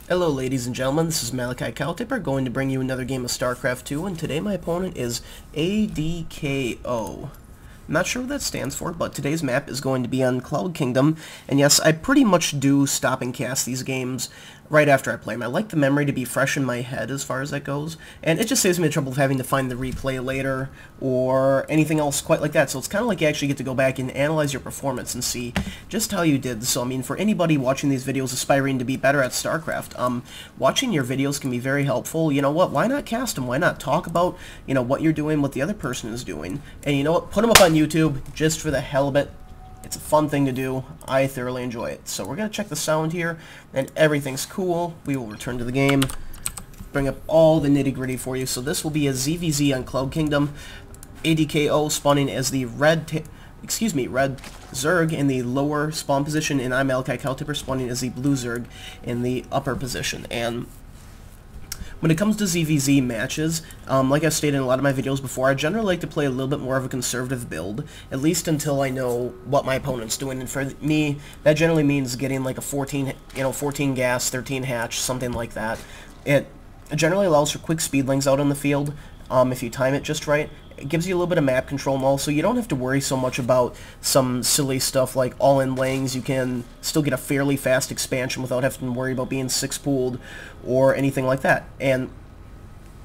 Hello ladies and gentlemen, this is Malikicowtipper going to bring you another game of StarCraft 2, and today my opponent is ADKO. I'm not sure what that stands for, but today's map is going to be on Cloud Kingdom, and yes, I pretty much do stop and cast these games right after I play them. I like the memory to be fresh in my head as far as that goes, and it just saves me the trouble of having to find the replay later or anything else quite like that. So it's kind of like you actually get to go back and analyze your performance and see just how you did. So I mean, for anybody watching these videos aspiring to be better at StarCraft, watching your videos can be very helpful. You know what, why not cast them? Why not talk about, you know, what you're doing, what the other person is doing, and you know what, put them up on YouTube just for the hell of it. It's a fun thing to do. I thoroughly enjoy it. So we're going to check the sound here, and everything's cool. We will return to the game, bring up all the nitty-gritty for you. So this will be a ZvZ on Cloud Kingdom. ADKO spawning as the red zerg in the lower spawn position, and I'm Malikicowtipper spawning as the blue zerg in the upper position. And when it comes to ZvZ matches, like I've stated in a lot of my videos before, I generally like to play a little bit more of a conservative build, at least until I know what my opponent's doing. And for me, that generally means getting like a 14 gas, 13 hatch, something like that. It generally allows for quick speedlings out on the field, if you time it just right. It gives you a little bit of map control and all, so you don't have to worry so much about some silly stuff like all-in layings. You can still get a fairly fast expansion without having to worry about being 6-pooled or anything like that. And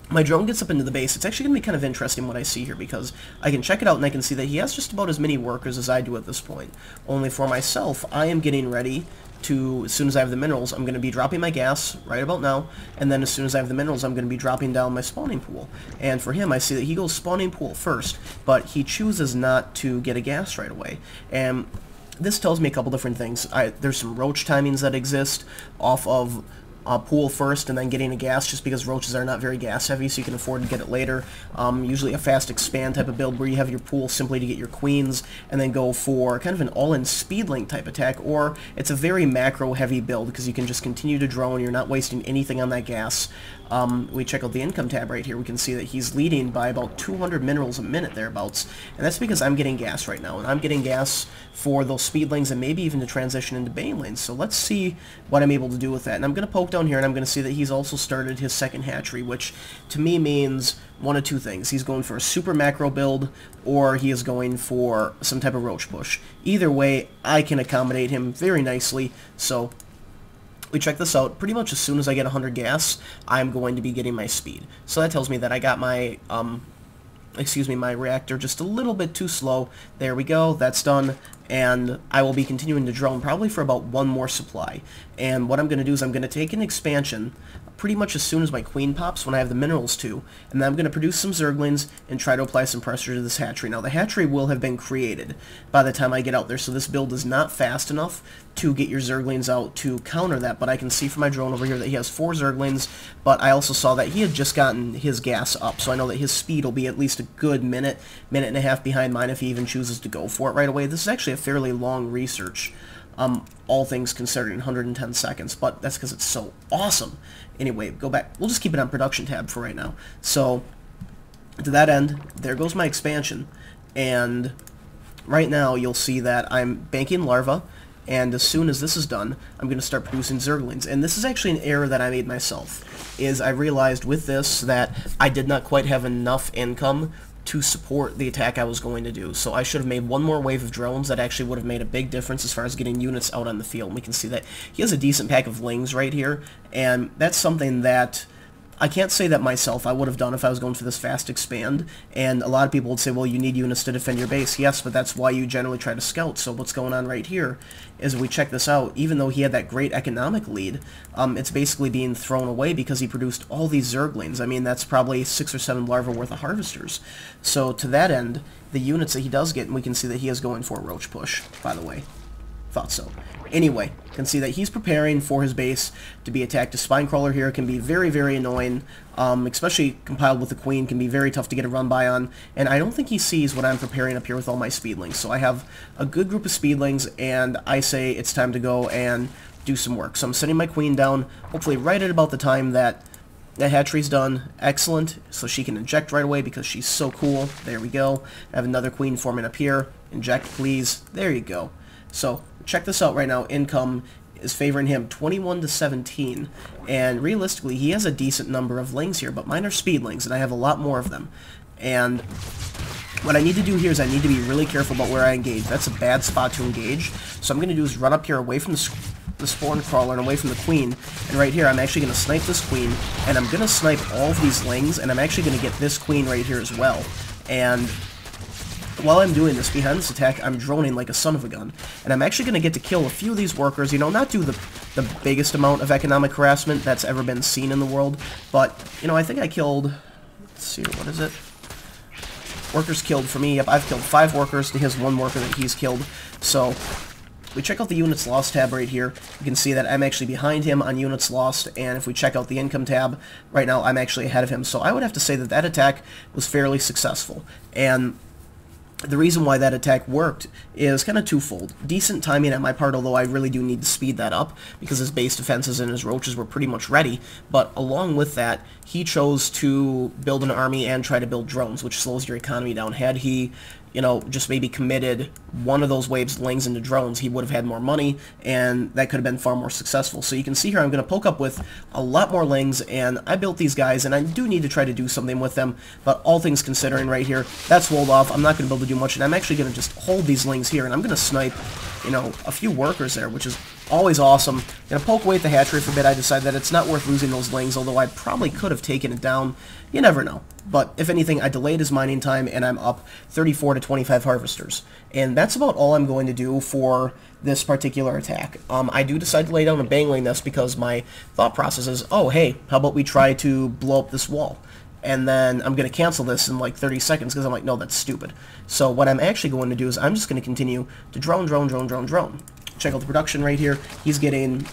my drone gets up into the base. It's actually going to be kind of interesting what I see here, because I can check it out and I can see that he has just about as many workers as I do at this point. Only for myself, I am getting ready to, as soon as I have the minerals, I'm going to be dropping my gas right about now, and then as soon as I have the minerals, I'm going to be dropping down my spawning pool. And for him, I see that he goes spawning pool first, but he chooses not to get a gas right away. And this tells me a couple different things. There's some roach timings that exist off of pool first and then getting a gas, just because roaches are not very gas heavy, so you can afford to get it later. Usually a fast expand type of build where you have your pool simply to get your queens and then go for kind of an all-in speedling type attack, or it's a very macro heavy build because you can just continue to drone, you're not wasting anything on that gas. We check out the income tab right here, we can see that he's leading by about 200 minerals a minute thereabouts, and that's because I'm getting gas right now, and I'm getting gas for those speedlings and maybe even to transition into bane lanes. So let's see what I'm able to do with that. And I'm going to poke down here and I'm going to see that he's also started his second hatchery, which to me means one of two things. He's going for a super macro build, or he is going for some type of roach push. Either way, I can accommodate him very nicely. So we check this out. Pretty much as soon as I get 100 gas, I'm going to be getting my speed. So that tells me that I got my my reactor just a little bit too slow. There we go, that's done, and I will be continuing to drone probably for about one more supply. And what I'm going to do is I'm going to take an expansion pretty much as soon as my queen pops, when I have the minerals too, and then I'm going to produce some zerglings and try to apply some pressure to this hatchery. Now the hatchery will have been created by the time I get out there, so this build is not fast enough to get your zerglings out to counter that, but I can see from my drone over here that he has 4 zerglings, but I also saw that he had just gotten his gas up, so I know that his speed will be at least a good minute and a half behind mine if he even chooses to go for it right away. This is actually a fairly long research, all things considered, in 110 seconds, but that's because it's so awesome. Anyway, go back. We'll just keep it on production tab for right now. So, to that end, there goes my expansion, and right now you'll see that I'm banking larvae, and as soon as this is done, I'm going to start producing zerglings. And this is actually an error that I made myself, is I realized with this that I did not quite have enough income to support the attack I was going to do. So I should have made one more wave of drones. That actually would have made a big difference as far as getting units out on the field. And we can see that he has a decent pack of lings right here, and that's something that I can't say that myself I would have done if I was going for this fast expand. And a lot of people would say, well, you need units to defend your base. Yes, but that's why you generally try to scout. So what's going on right here is, we check this out, even though he had that great economic lead, it's basically being thrown away because he produced all these zerglings. I mean, that's probably 6 or 7 larvae worth of harvesters. So to that end, the units that he does get, and we can see that he is going for a roach push, by the way. Thought so. Anyway, you can see that he's preparing for his base to be attacked. A spine crawler here can be very, very annoying, especially compiled with the queen, can be very tough to get a run by on, and I don't think he sees what I'm preparing up here with all my speedlings. So I have a good group of speedlings, and I say it's time to go and do some work. So I'm setting my queen down, hopefully right at about the time that that hatchery's done. Excellent. So she can inject right away because she's so cool. There we go. I have another queen forming up here. Inject, please. There you go. So check this out right now. Income is favoring him 21 to 17, and realistically, he has a decent number of lings here, but mine are speedlings, and I have a lot more of them. And what I need to do here is I need to be really careful about where I engage. That's a bad spot to engage, so I'm going to do is run up here away from the spawn crawler and away from the queen, and right here I'm actually going to snipe this queen, and I'm going to snipe all of these lings, and I'm actually going to get this queen right here as well. And while I'm doing this, behind this attack, I'm droning like a son of a gun. And I'm actually going to get to kill a few of these workers, you know, not do the biggest amount of economic harassment that's ever been seen in the world, but, you know, I think I killed, let's see, what is it? Workers killed for me. Yep, I've killed 5 workers to his 1 worker that he's killed. So, we check out the units lost tab right here. You can see that I'm actually behind him on units lost, and if we check out the income tab, right now I'm actually ahead of him. So I would have to say that that attack was fairly successful. And the reason why that attack worked is kind of twofold. Decent timing at my part, although I really do need to speed that up, because his base defenses and his roaches were pretty much ready, but along with that, he chose to build an army and try to build drones, which slows your economy down. Had he, you know, just maybe committed one of those waves of lings into drones, he would have had more money, and that could have been far more successful. So you can see here I'm going to poke up with a lot more lings, and I built these guys, and I do need to try to do something with them, but all things considering right here, that's walled off. I'm not going to be able to do much, and I'm actually going to just hold these lings here, and I'm going to snipe, you know, a few workers there, which is always awesome. Going to poke away at the hatchery for a bit. I decided that it's not worth losing those lings, although I probably could have taken it down. You never know. But if anything, I delayed his mining time, and I'm up 34 to 25 harvesters. And that's about all I'm going to do for this particular attack. I do decide to lay down a bangling nest because my thought process is, oh, hey, how about we try to blow up this wall? And then I'm going to cancel this in like 30 seconds because I'm like, no, that's stupid. So what I'm actually going to do is I'm just going to continue to drone. Check out the production right here. He's getting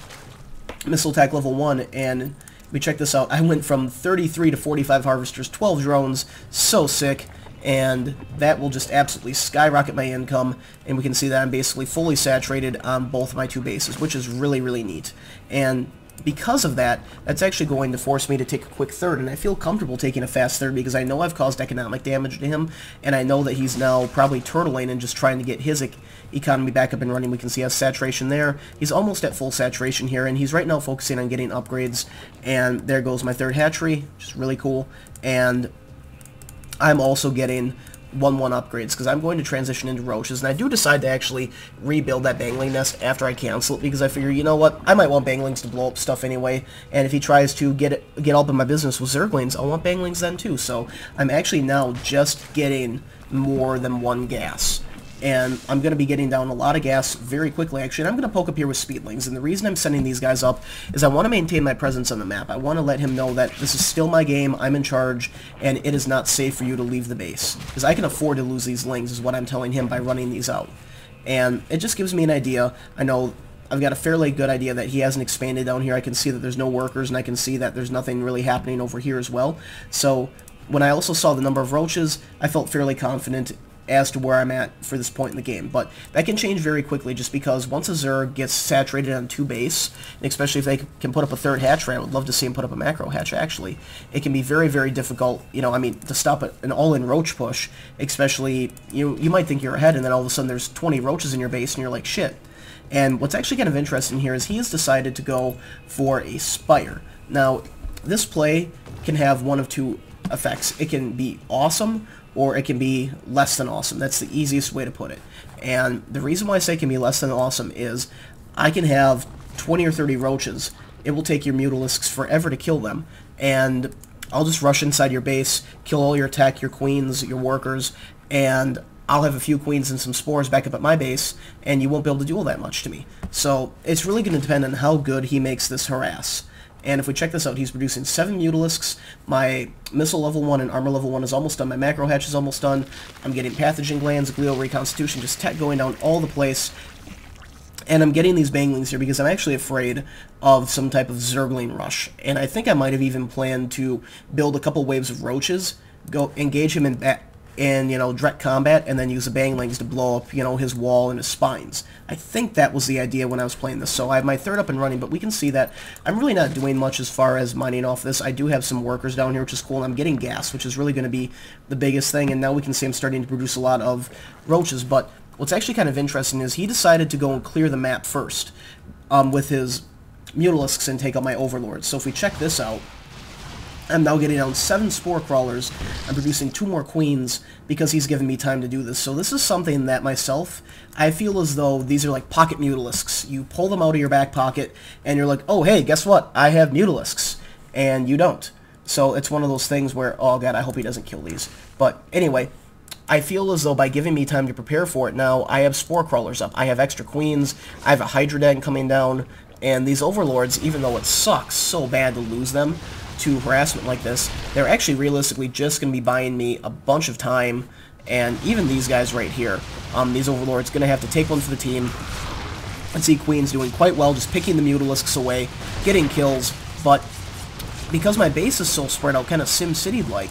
missile attack level 1, and we check this out. I went from 33 to 45 harvesters, 12 drones, so sick, and that will just absolutely skyrocket my income, and we can see that I'm basically fully saturated on both my 2 bases, which is really, really neat. And because of that, that's actually going to force me to take a quick third, and I feel comfortable taking a fast third because I know I've caused economic damage to him, and I know that he's now probably turtling and just trying to get his economy back up and running. We can see us saturation there. He's almost at full saturation here, and he's right now focusing on getting upgrades, and there goes my 3rd hatchery, which is really cool, and I'm also getting 1-1 upgrades because I'm going to transition into roaches, and I do decide to actually rebuild that bangling nest after I cancel it because I figure, you know what, I might want banglings to blow up stuff anyway, and if he tries to get up in my business with zerglings, I'll want banglings then too. So I'm actually now just getting more than 1 gas. And I'm going to be getting down a lot of gas very quickly, actually. And I'm going to poke up here with speedlings. And the reason I'm sending these guys up is I want to maintain my presence on the map. I want to let him know that this is still my game, I'm in charge, and it is not safe for you to leave the base. Because I can afford to lose these lings, is what I'm telling him by running these out. And it just gives me an idea. I know I've got a fairly good idea that he hasn't expanded down here. I can see that there's no workers, and I can see that there's nothing really happening over here as well. So when I also saw the number of roaches, I felt fairly confident as to where I'm at for this point in the game. But that can change very quickly just because once a zerg gets saturated on 2 base, and especially if they can put up a 3rd hatchery, I would love to see him put up a macro hatch actually, it can be very, very difficult, you know, I mean, to stop an all-in roach push, especially, you might think you're ahead and then all of a sudden there's 20 roaches in your base and you're like, shit. And what's actually kind of interesting here is he has decided to go for a spire. Now, this play can have one of 2 effects. It can be awesome, or it can be less than awesome. That's the easiest way to put it. And the reason why I say it can be less than awesome is I can have 20 or 30 roaches. It will take your mutalisks forever to kill them. And I'll just rush inside your base, kill all your tech, your queens, your workers, and I'll have a few queens and some spores back up at my base, and you won't be able to do all that much to me. So it's really going to depend on how good he makes this harass. And if we check this out, he's producing 7 mutalisks, my missile level 1 and armor level 1 is almost done, my macro hatch is almost done, I'm getting pathogen glands, glial reconstitution, just tech going down all the place, and I'm getting these banglings here because I'm actually afraid of some type of zergling rush, and I think I might have even planned to build a couple waves of roaches, go engage him in you know, direct combat, and then use the banglings to blow up, you know, his wall and his spines. I think that was the idea when I was playing this. So I have my 3rd up and running, but we can see that I'm really not doing much as far as mining off this. I do have some workers down here, which is cool, and I'm getting gas, which is really going to be the biggest thing, and now we can see I'm starting to produce a lot of roaches. But what's actually kind of interesting is he decided to go and clear the map first. with his Mutalisks and take out my Overlords. So if we check this out, I'm now getting down 7 Spore Crawlers. I'm producing 2 more Queens because he's given me time to do this. So this is something that myself, I feel as though these are like pocket Mutalisks. You pull them out of your back pocket and you're like, oh hey, guess what? I have Mutalisks. And you don't. So it's one of those things where, oh god, I hope he doesn't kill these. But anyway, I feel as though by giving me time to prepare for it now, I have Spore Crawlers up. I have extra Queens. I have a Hydra Den coming down. And these Overlords, even though it sucks so bad to lose them to harassment like this, they're actually realistically just going to be buying me a bunch of time. And even these guys right here, these Overlords, going to have to take one for the team. And see Queen's doing quite well, just picking the Mutalisks away, getting kills. But because my base is so spread out, kind of SimCity-like,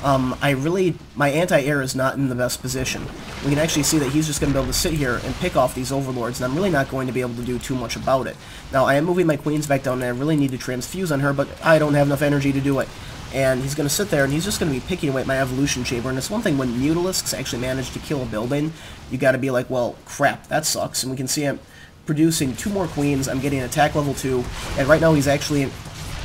my anti-air is not in the best position. We can actually see that he's just going to be able to sit here and pick off these Overlords, and I'm really not going to be able to do too much about it. Now, I am moving my Queens back down, and I really need to transfuse on her, but I don't have enough energy to do it. And he's going to sit there, and he's just going to be picking away at my Evolution Chamber, and it's one thing when Mutalisks actually manage to kill a building, you got to be like, well, crap, that sucks. And we can see him producing 2 more Queens. I'm getting attack level 2, and right now he's actually...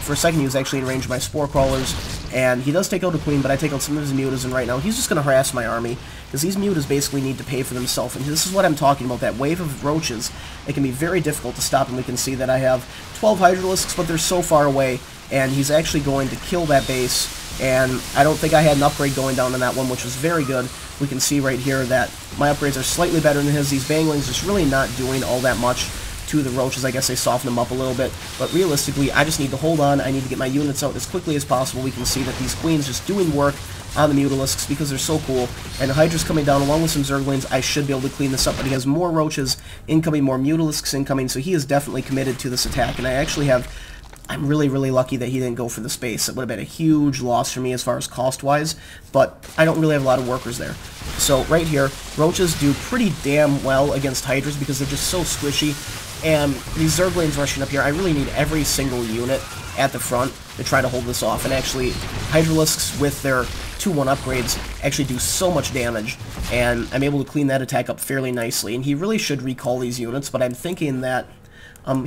For a second, he was actually in range of my Spore Crawlers, and he does take out a Queen, but I take out some of his Mutas, and right now he's just going to harass my army, because these Mutas basically need to pay for themselves, and this is what I'm talking about, that wave of Roaches. It can be very difficult to stop, and we can see that I have 12 Hydralisks, but they're so far away, and he's actually going to kill that base, and I don't think I had an upgrade going down on that one, which was very good. We can see right here that my upgrades are slightly better than his. These Banglings just really not doing all that much to the Roaches. I guess they soften them up a little bit, but realistically, I just need to hold on. I need to get my units out as quickly as possible. We can see that these Queens just doing work on the Mutalisks because they're so cool, and the Hydra's coming down along with some Zerglings. I should be able to clean this up, but he has more Roaches incoming, more Mutalisks incoming, so he is definitely committed to this attack, and I actually have... I'm really, really lucky that he didn't go for the space. It would have been a huge loss for me as far as cost-wise, but I don't really have a lot of workers there. So right here, Roaches do pretty damn well against Hydras because they're just so squishy, and these Zerglings rushing up here, I really need every single unit at the front to try to hold this off, and actually, Hydralisks with their 2-1 upgrades actually do so much damage, and I'm able to clean that attack up fairly nicely, and he really should recall these units, but I'm thinking that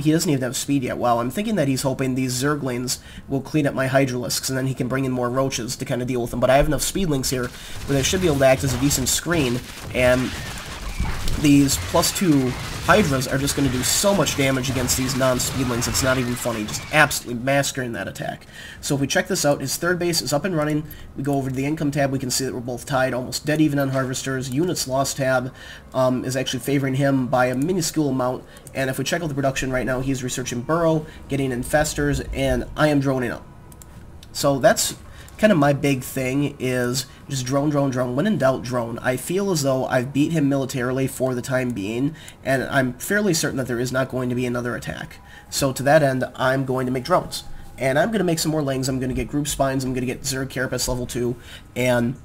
he doesn't even have speed yet. Well, I'm thinking that he's hoping these Zerglings will clean up my Hydralisks, and then he can bring in more Roaches to kind of deal with them. But I have enough Speedlings here where they should be able to act as a decent screen, and these +2 Hydras are just going to do so much damage against these non-Speedlings, it's not even funny, just absolutely massacring that attack. So if we check this out, his third base is up and running. We go over to the income tab, we can see that we're both tied, almost dead even on Harvesters. Units lost tab is actually favoring him by a minuscule amount, and if we check out the production right now, he's researching Burrow, getting Infestors, and I am droning up. So that's kind of my big thing, is just drone, drone, drone. When in doubt, drone. I feel as though I've beat him militarily for the time being, and I'm fairly certain that there is not going to be another attack. So to that end, I'm going to make drones. And I'm going to make some more Lings, I'm going to get Group Spines, I'm going to get Zerg Carapace level 2, and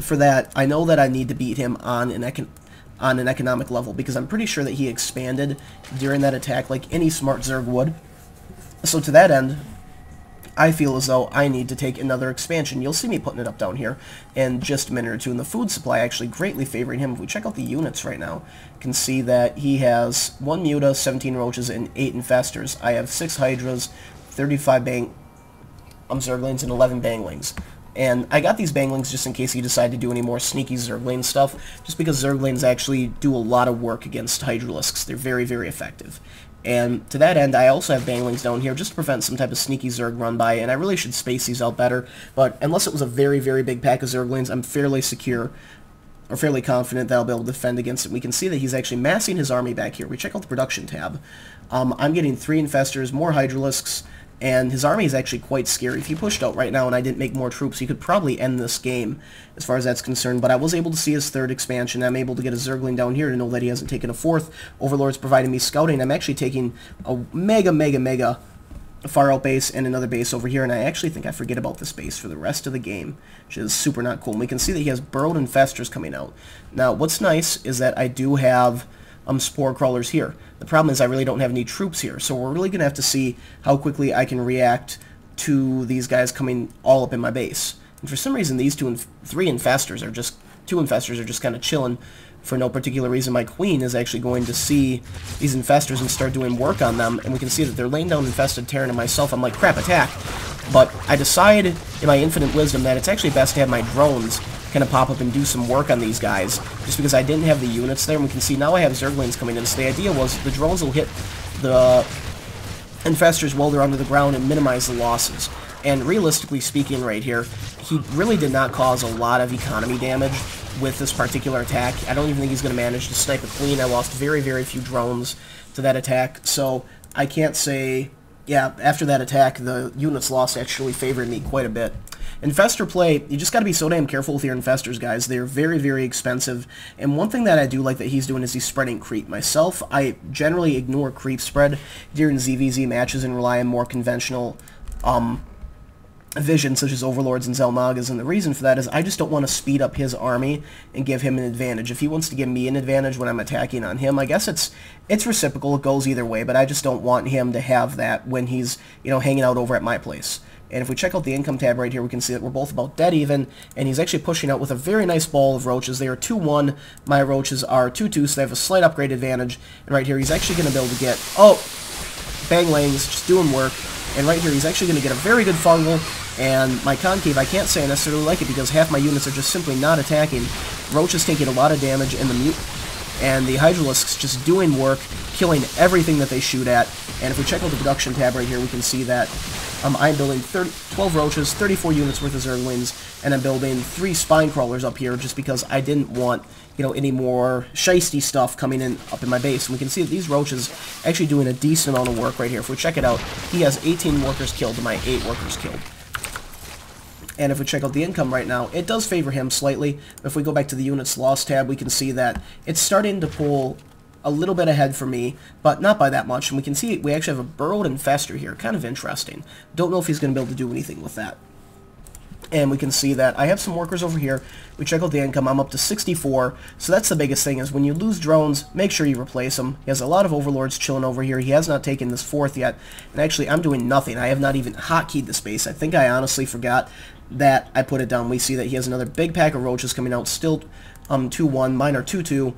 for that, I know that I need to beat him on an economic level, because I'm pretty sure that he expanded during that attack like any smart Zerg would. So to that end, I feel as though I need to take another expansion. You'll see me putting it up down here in just a minute or two, and the food supply actually greatly favoring him. If we check out the units right now, you can see that he has 1 Muta, 17 Roaches, and 8 Infestors. I have 6 Hydras, 35 Zerglings, and 11 Banglings. And I got these Banglings just in case he decided to do any more sneaky Zergling stuff, just because Zerglings actually do a lot of work against Hydralisks. They're very, very effective. And to that end, I also have Banglings down here just to prevent some type of sneaky Zerg run by, and I really should space these out better, but unless it was a very, very big pack of Zerglings, I'm fairly secure, or fairly confident that I'll be able to defend against it. We can see that he's actually massing his army back here. We check out the production tab. I'm getting 3 Infestors, more Hydralisks, and his army is actually quite scary. If he pushed out right now and I didn't make more troops, he could probably end this game as far as that's concerned, but I was able to see his third expansion. I'm able to get a Zergling down here to know that he hasn't taken a 4th. Overlord's providing me scouting. I'm actually taking a mega far out base and another base over here, and I actually think I forget about this base for the rest of the game, which is super not cool. And we can see that he has Burrowed Infestors coming out. Now, what's nice is that I do have Spore Crawlers here. The problem is I really don't have any troops here, so we're really going to have to see how quickly I can react to these guys coming all up in my base. And for some reason, these 2 and 3 Infestors are just... 2 Infestors are just kind of chilling for no particular reason, my queen is actually going to see these infestors and start doing work on them, and we can see that they're laying down infested Terran, and myself, I'm like, crap, attack. But I decide, in my infinite wisdom, that it's actually best to have my drones kind of pop up and do some work on these guys, just because I didn't have the units there, and we can see now I have zerglings coming in. So the idea was the drones will hit the infestors while they're under the ground and minimize the losses. And realistically speaking right here, he really did not cause a lot of economy damage with this particular attack. I don't even think he's going to manage to snipe a queen. I lost very, very few drones to that attack, so I can't say, yeah, after that attack, the units lost actually favored me quite a bit. Infestor play, you just got to be so damn careful with your infestors, guys. They're very, very expensive, and one thing that I do like that he's doing is he's spreading creep. Myself, I generally ignore creep spread during ZvZ matches and rely on more conventional vision, such as Overlords and Zelmagas, and the reason for that is I just don't want to speed up his army and give him an advantage. If he wants to give me an advantage when I'm attacking on him, I guess it's reciprocal, it goes either way, but I just don't want him to have that when he's, you know, hanging out over at my place. And if we check out the income tab right here, we can see that we're both about dead even, and he's actually pushing out with a very nice ball of roaches. They are 2-1, my roaches are 2-2, so they have a slight upgrade advantage, and right here he's actually going to be able to get, oh, banglangs, just doing work. And right here, he's actually going to get a very good fungal, and my concave, I can't say I necessarily like it because half my units are just simply not attacking. Roach is taking a lot of damage, and the Hydralisks just doing work, killing everything that they shoot at. And if we check out the production tab right here, we can see that I'm building 12 roaches, 34 units worth of zerglings, and I'm building 3 spine crawlers up here just because I didn't want, you know, any more shiesty stuff coming in up in my base. And we can see that these roaches actually doing a decent amount of work right here. If we check it out, he has 18 workers killed to my 8 workers killed. And if we check out the income right now, it does favor him slightly. If we go back to the units lost tab, we can see that it's starting to pull a little bit ahead for me, but not by that much. And we can see we actually have a burrowed infestor here. Kind of interesting. Don't know if he's going to be able to do anything with that. And we can see that I have some workers over here. We check out the income. I'm up to 64. So that's the biggest thing is when you lose drones, make sure you replace them. He has a lot of overlords chilling over here. He has not taken this 4th yet. And actually, I'm doing nothing. I have not even hotkeyed the space. I think I honestly forgot that I put it down. We see that he has another big pack of roaches coming out. Still 2-1. Mine are 2-2.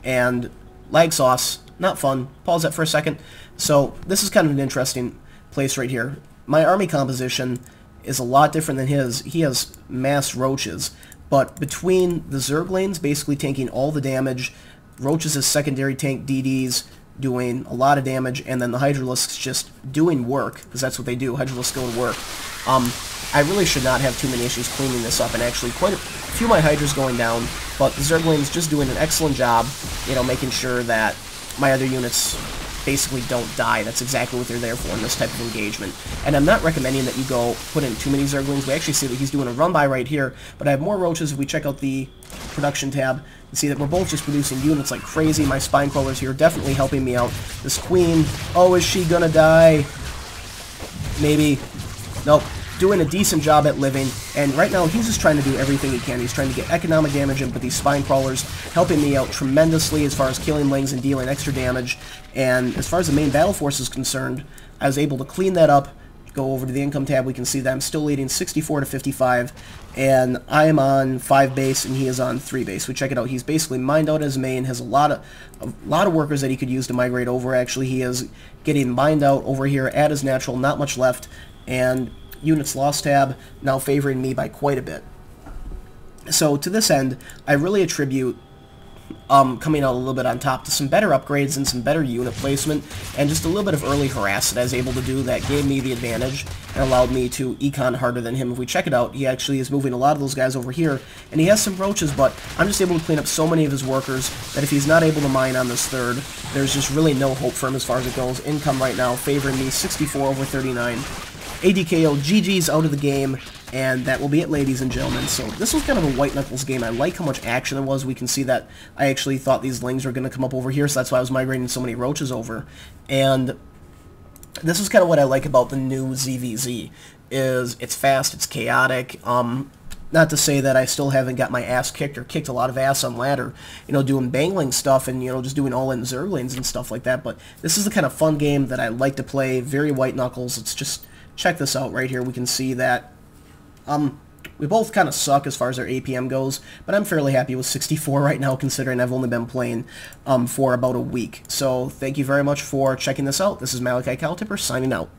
And lag sauce. Not fun. Pause that for a second. So this is kind of an interesting place right here. My army composition is a lot different than his. He has mass roaches, but between the zerglings basically tanking all the damage, roaches as secondary tank DDs doing a lot of damage, and then the Hydralisks just doing work, because that's what they do, Hydralisks go to work. I really should not have too many issues cleaning this up, and actually quite a few of my Hydras going down, but the zerglings just doing an excellent job, you know, making sure that my other units basically don't die. That's exactly what they're there for in this type of engagement. And I'm not recommending that you go put in too many zerglings. We actually see that he's doing a run-by right here, but I have more roaches. If we check out the production tab, you see that we're both just producing units like crazy. My spine crawlers here definitely helping me out. This queen, oh, is she gonna die? Maybe. Nope. Doing a decent job at living, and right now he's just trying to do everything he can. He's trying to get economic damage in, but these spine crawlers helping me out tremendously as far as killing lings and dealing extra damage. And as far as the main battle force is concerned, I was able to clean that up. Go over to the income tab, we can see that I'm still leading 64 to 55, and I am on 5 base and he is on 3 base. We check it out. He's basically mined out his main, has a lot of workers that he could use to migrate over. Actually, he is getting mined out over here at his natural, not much left, and units lost tab now favoring me by quite a bit. So to this end, I really attribute coming out a little bit on top to some better upgrades and some better unit placement and just a little bit of early harass that I was able to do that gave me the advantage and allowed me to econ harder than him. If we check it out, he actually is moving a lot of those guys over here, and he has some roaches, but I'm just able to clean up so many of his workers that if he's not able to mine on this 3rd, there's just really no hope for him as far as it goes. Income right now favoring me 64 over 39. ADKO, GG's out of the game, and that will be it, ladies and gentlemen. So this was kind of a white knuckles game. I like how much action there was. We can see that I actually thought these lings were going to come up over here, so that's why I was migrating so many roaches over. And this is kind of what I like about the new ZvZ, is it's fast, it's chaotic. Not to say that I still haven't got my ass kicked or kicked a lot of ass on ladder, you know, doing bangling stuff and, you know, just doing all-in zerglings and stuff like that, but this is the kind of fun game that I like to play, very white knuckles. It's just, check this out right here. We can see that We both kind of suck as far as our APM goes, but I'm fairly happy with 64 right now, considering I've only been playing for about a week. So thank you very much for checking this out. This is Malikicowtipper signing out.